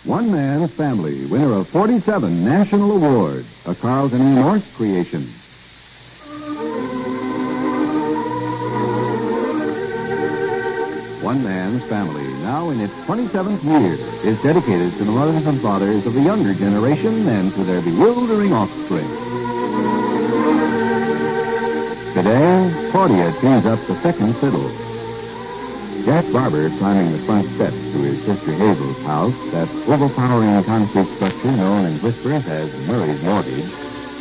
One Man's Family, winner of 47 national awards, a Carlton E. Morse creation. One Man's Family, now in its 27th year, is dedicated to the mothers and fathers of the younger generation and to their bewildering offspring. Today, Claudia tunes up the second fiddle. Jack Barbour, climbing the front steps to his sister Hazel's house, that overpowering concrete structure known in whispers as Murray's Mortgage,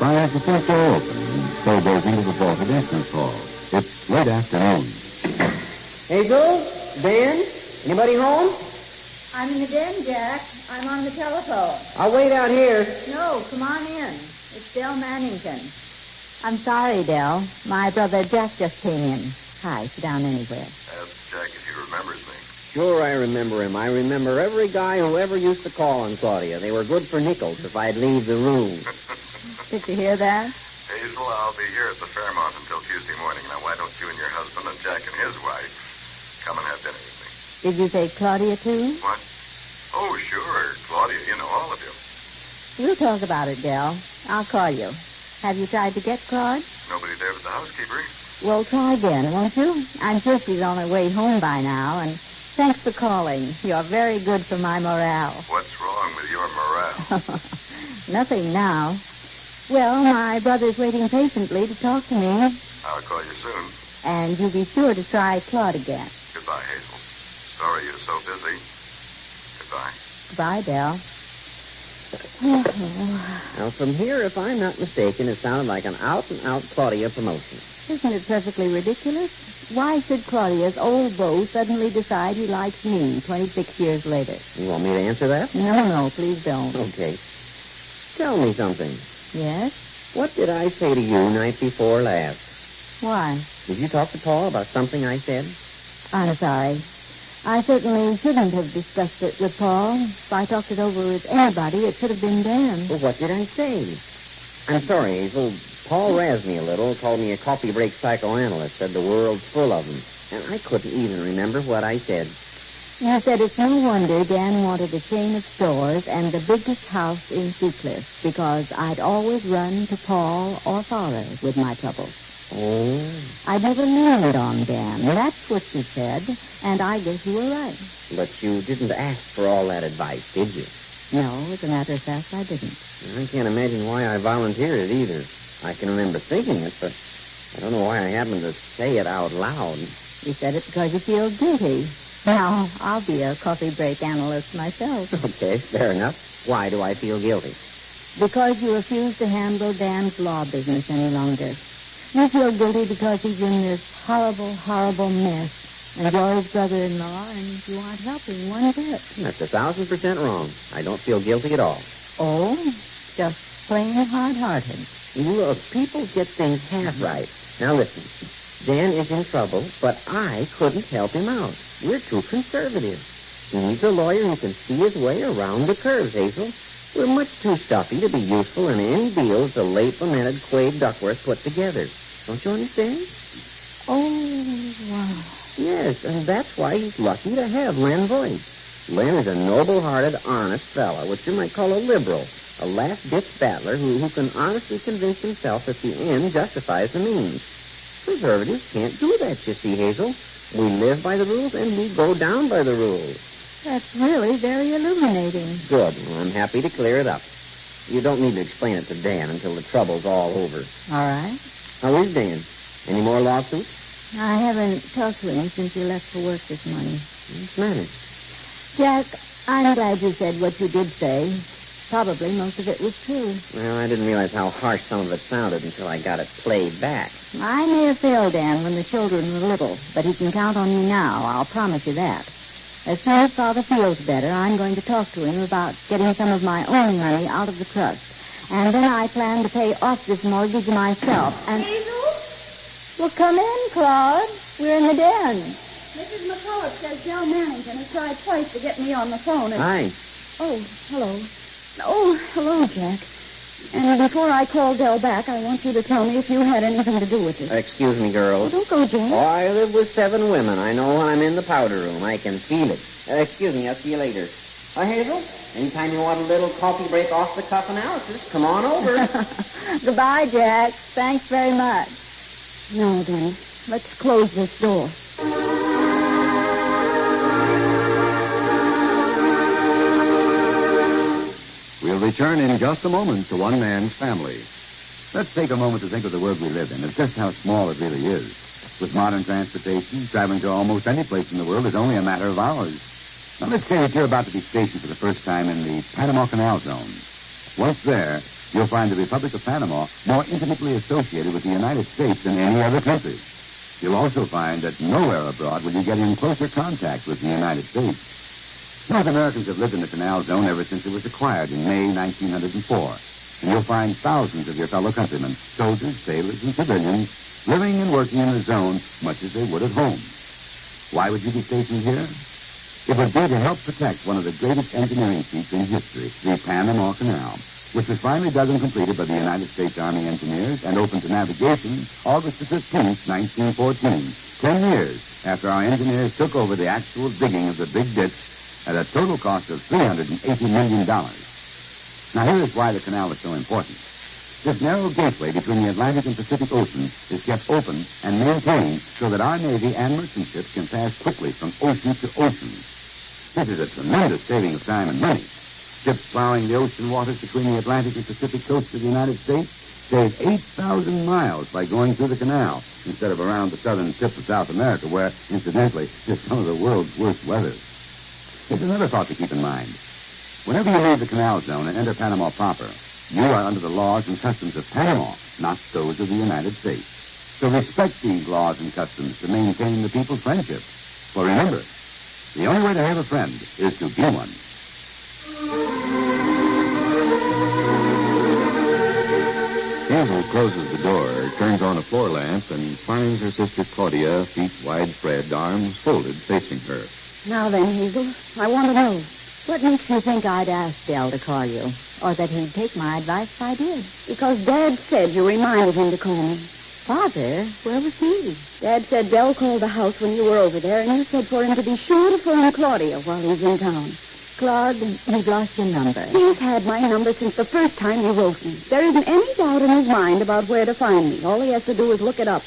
finds the front door open and so goes into the vaulted entrance hall. It's late afternoon. Hazel? Dan? Anybody home? I'm in the den, Jack. I'm on the telephone. I'll wait out here. No, come on in. It's Del Mannington. I'm sorry, Del. My brother Jack just came in. Hi, sit down anywhere. Ask Jack if he remembers me. Sure, I remember him. I remember every guy who ever used to call on Claudia. They were good for nickels if I'd leave the room. Did you hear that? Hazel, I'll be here at the Fairmont until Tuesday morning. Now, why don't you and your husband and Jack and his wife come and have dinner with me? Did you say Claudia, too? What? Oh, sure. Claudia, you know, all of you. We'll talk about it, Del. I'll call you. Have you tried to get Claude? Nobody there but the housekeeper. Well, try again, won't you? I'm sure she's on her way home by now, and thanks for calling. You're very good for my morale. What's wrong with your morale? Nothing now. Well, my brother's waiting patiently to talk to me. I'll call you soon. And you be sure to try Claude again. Goodbye, Hazel. Sorry you're so busy. Goodbye. Goodbye, Del. Now, from here, if I'm not mistaken, it sounded like an out-and-out Claudia promotion. Isn't it perfectly ridiculous? Why should Claudia's old beau suddenly decide he likes me 26 years later? You want me to answer that? No, please don't. Okay. Tell me something. Yes? What did I say to you night before last? Why? Did you talk to Paul about something I said? I'm sorry. I certainly shouldn't have discussed it with Paul. If I talked it over with anybody, it should have been Dan. Well, what did I say? I'm sorry, Hazel. Paul razzed me a little, called me a coffee break psychoanalyst, said the world's full of them. And I couldn't even remember what I said. You said it's no wonder Dan wanted a chain of stores and the biggest house in Seacliff, because I'd always run to Paul or Father with my troubles. Oh. I never leaned on Dan. That's what you said, and I guess you were right. But you didn't ask for all that advice, did you? No, as a matter of fact, I didn't. I can't imagine why I volunteered it either. I can remember thinking it, but I don't know why I happened to say it out loud. You said it because you feel guilty. Now, I'll be a coffee break analyst myself. Okay, fair enough. Why do I feel guilty? Because you refuse to handle Dan's law business any longer. You feel guilty because he's in this horrible, horrible mess. And you're his brother-in-law, and you aren't helping one bit. That's 1,000% wrong. I don't feel guilty at all. Oh, just plain hard-hearted. Look, people get things half right. Now listen, Dan is in trouble, but I couldn't help him out. We're too conservative. He needs a lawyer who can see his way around the curves, Hazel. We're much too stuffy to be useful in any deals the late lamented Quade Duckworth put together. Don't you understand? Oh, wow. Yes, and that's why he's lucky to have Len Voigt. Len is a noble-hearted, honest fellow, which you might call a liberal, a last-ditch battler who can honestly convince himself that the end justifies the means. Conservatives can't do that, you see, Hazel. We live by the rules, and we go down by the rules. That's really very illuminating. Good. Well, I'm happy to clear it up. You don't need to explain it to Dan until the trouble's all over. All right. How is Dan? Any more lawsuits? I haven't talked to him since he left for work this morning. What's the matter? Jack, I'm glad you said what you did say. Probably most of it was true. Well, I didn't realize how harsh some of it sounded until I got it played back. I may have failed Dan when the children were little, but he can count on me now. I'll promise you that. As soon as Father feels better, I'm going to talk to him about getting some of my own money out of the trust. And then I plan to pay off this mortgage myself. And Hazel? Well, come in, Claude. We're in the den. Mrs. McCullough says Del Mannington has tried twice to get me on the phone. Hi. Oh, hello. Oh, hello, Jack. And before I call Del back, I want you to tell me if you had anything to do with it. Excuse me, girls. Don't go, Jack. Oh, I live with 7 women. I know when I'm in the powder room. I can feel it. Excuse me. I'll see you later. Hazel, anytime you want a little coffee break off the cuff analysis, come on over. Goodbye, Jack. Thanks very much. No, then. Let's close this door. We'll return in just a moment to One Man's Family. Let's take a moment to think of the world we live in, and just how small it really is. With modern transportation, traveling to almost any place in the world is only a matter of hours. Now, let's say that you're about to be stationed for the first time in the Panama Canal Zone. Once there, you'll find the Republic of Panama more intimately associated with the United States than any other country. You'll also find that nowhere abroad will you get in closer contact with the United States. North Americans have lived in the Canal Zone ever since it was acquired in May 1904. And you'll find thousands of your fellow countrymen, soldiers, sailors, and civilians, living and working in the zone much as they would at home. Why would you be stationed here? It would be to help protect one of the greatest engineering feats in history, the Panama Canal, which was finally dug and completed by the United States Army Engineers and opened to navigation August the 15th, 1914, 10 years after our engineers took over the actual digging of the big ditch at a total cost of $380 million. Now, here is why the canal is so important. This narrow gateway between the Atlantic and Pacific Oceans is kept open and maintained so that our Navy and merchant ships can pass quickly from ocean to ocean. This is a tremendous saving of time and money. Ships plowing the ocean waters between the Atlantic and Pacific coasts of the United States save 8,000 miles by going through the canal instead of around the southern tip of South America, where, incidentally, is some of the world's worst weather. There's another thought to keep in mind. Whenever you leave the Canal Zone and enter Panama proper, you are under the laws and customs of Panama, not those of the United States. So respect these laws and customs to maintain the people's friendship. For remember, the only way to have a friend is to be one. Hazel closes the door, turns on a floor lamp, and finds her sister Claudia, feet widespread, arms folded, facing her. Now then, Hazel, I want to know. What makes you think I'd ask Del to call you? Or that he'd take my advice if I did? Because Dad said you reminded him to call me. Father? Where was he? Dad said Del called the house when you were over there, and you said for him to be sure to phone Claudia while he's in town. Claude, he's lost your number. He's had my number since the first time you wrote me. There isn't any doubt in his mind about where to find me. All he has to do is look it up.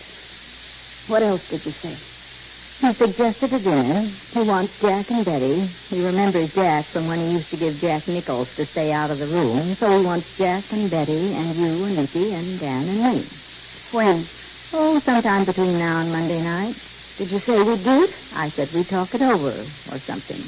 What else did you say? He suggested a dinner. He wants Jack and Betty. He remembers Jack from when he used to give Jack nickels to stay out of the room. So he wants Jack and Betty and you and Nicky and Dan and me. When? Oh, sometime between now and Monday night. Did you say we'd do it? I said we'd talk it over or something.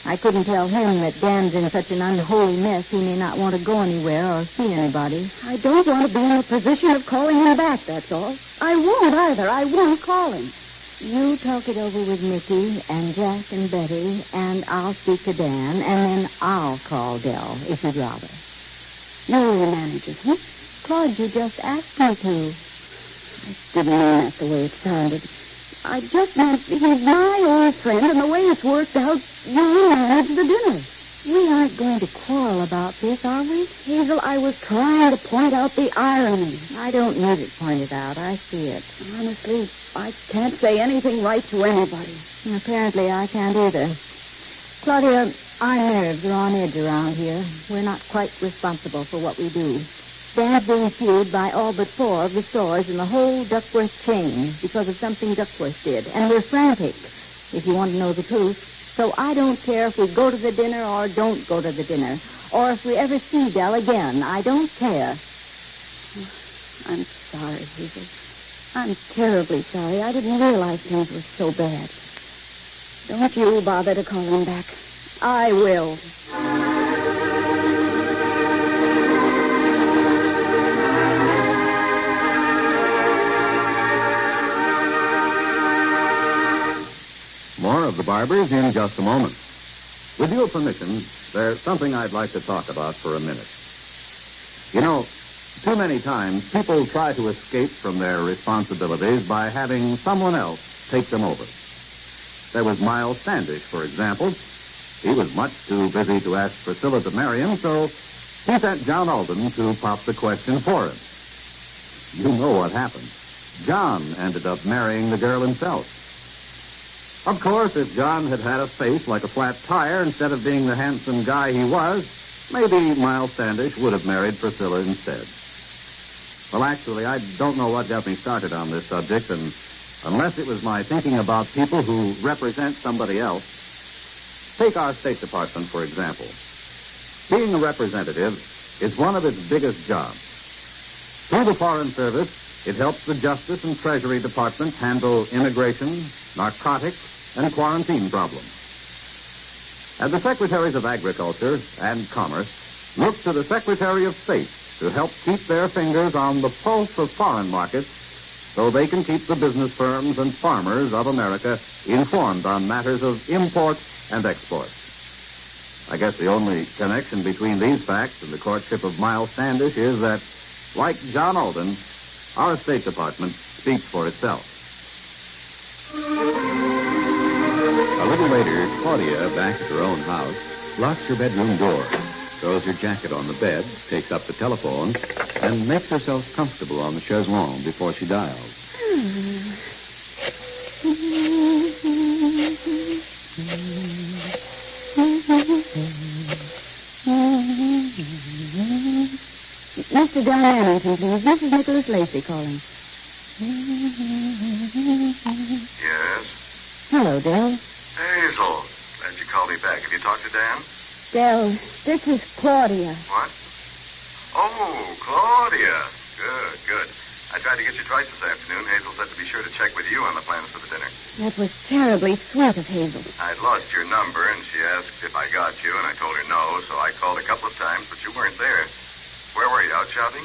I couldn't tell him that Dan's in such an unholy mess he may not want to go anywhere or see anybody. I don't want to be in a position of calling him back, that's all. I won't either. I won't call him. You talk it over with Nicky and Jack and Betty, and I'll speak to Dan, and then I'll call Del, if you'd rather. You'll manage it, huh? Claude, you just asked me to. I didn't mean that the way it sounded. I just meant he's my old friend, and the way it's worked out, you'll manage the dinner. We aren't going to quarrel about this, are we? Hazel, I was trying to point out the irony. I don't need it pointed out. I see it. Honestly, I can't say anything right to anybody. Apparently, I can't either. Claudia, our nerves are on edge around here. We're not quite responsible for what we do. Dad's being sued by all but 4 of the stores in the whole Duckworth chain because of something Duckworth did. And we're frantic, if you want to know the truth. So I don't care if we go to the dinner or don't go to the dinner, or if we ever see Del again. I don't care. I'm sorry, Hazel. I'm terribly sorry. I didn't realize things were so bad. Don't you bother to call him back. I will. More of the Barbours in just a moment. With your permission, there's something I'd like to talk about for a minute. You know, too many times people try to escape from their responsibilities by having someone else take them over. There was Miles Standish, for example. He was much too busy to ask Priscilla to marry him, so he sent John Alden to pop the question for him. You know what happened. John ended up marrying the girl himself. Of course, if John had had a face like a flat tire instead of being the handsome guy he was, maybe Miles Standish would have married Priscilla instead. Well, actually, I don't know what got me started on this subject, and unless it was my thinking about people who represent somebody else. Take our State Department, for example. Being a representative is one of its biggest jobs. Through the Foreign Service, it helps the Justice and Treasury Departments handle immigration, narcotics, and quarantine problems. And the Secretaries of Agriculture and Commerce look to the Secretary of State to help keep their fingers on the pulse of foreign markets so they can keep the business firms and farmers of America informed on matters of import and export. I guess the only connection between these facts and the courtship of Miles Standish is that, like John Alden, our State Department speaks for itself. A little later, Claudia, back at her own house, locks her bedroom door, throws her jacket on the bed, takes up the telephone, and makes herself comfortable on the chaiselong before she dials. Mr. John Annington, please. This is Nicholas Lacey calling. Yes? Hello, Dell. Hazel. Glad you called me back. Have you talked to Dan? Dell, this is Claudia. What? Oh, Claudia. Good. I tried to get you twice this afternoon. Hazel said to be sure to check with you on the plans for the dinner. That was terribly sweet of Hazel. I'd lost your number, and she asked if I got you, and I told her no, so I called a couple of times, but you weren't there. Where were you, out shopping?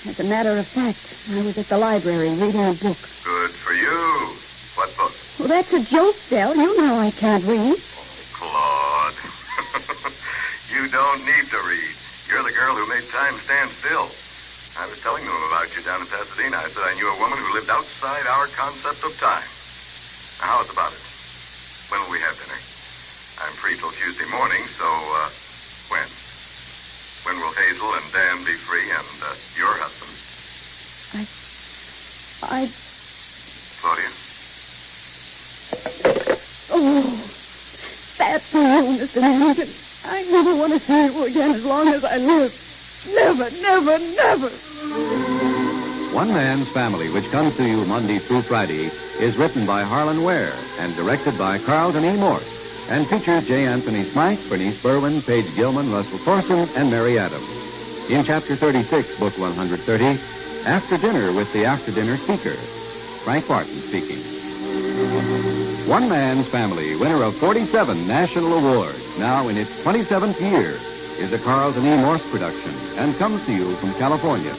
As a matter of fact, I was at the library reading a book. Good for you. What book? Well, that's a joke, Dell. You know I can't read. Claude. You don't need to read. You're the girl who made time stand still. I was telling them about you down in Pasadena. I said I knew a woman who lived outside our concept of time. Now, how's about it? When will we have dinner? I'm free till Tuesday morning, so, when? When will Hazel and Dan be free, and, your husband? Claudia? Oh, that's for you, Mr. Hamilton. I never want to see you again as long as I live. Never, never, never. One Man's Family, which comes to you Monday through Friday, is written by Harlan Ware and directed by Carlton E. Morse, and features J. Anthony Smythe, Bernice Berwin, Paige Gilman, Russell Thorson, and Mary Adams. In Chapter 36, Book 130, After Dinner with the After Dinner Speaker, Frank Barton speaking. One Man's Family, winner of 47 national awards, now in its 27th year, is a Carlton E. Morse production and comes to you from California.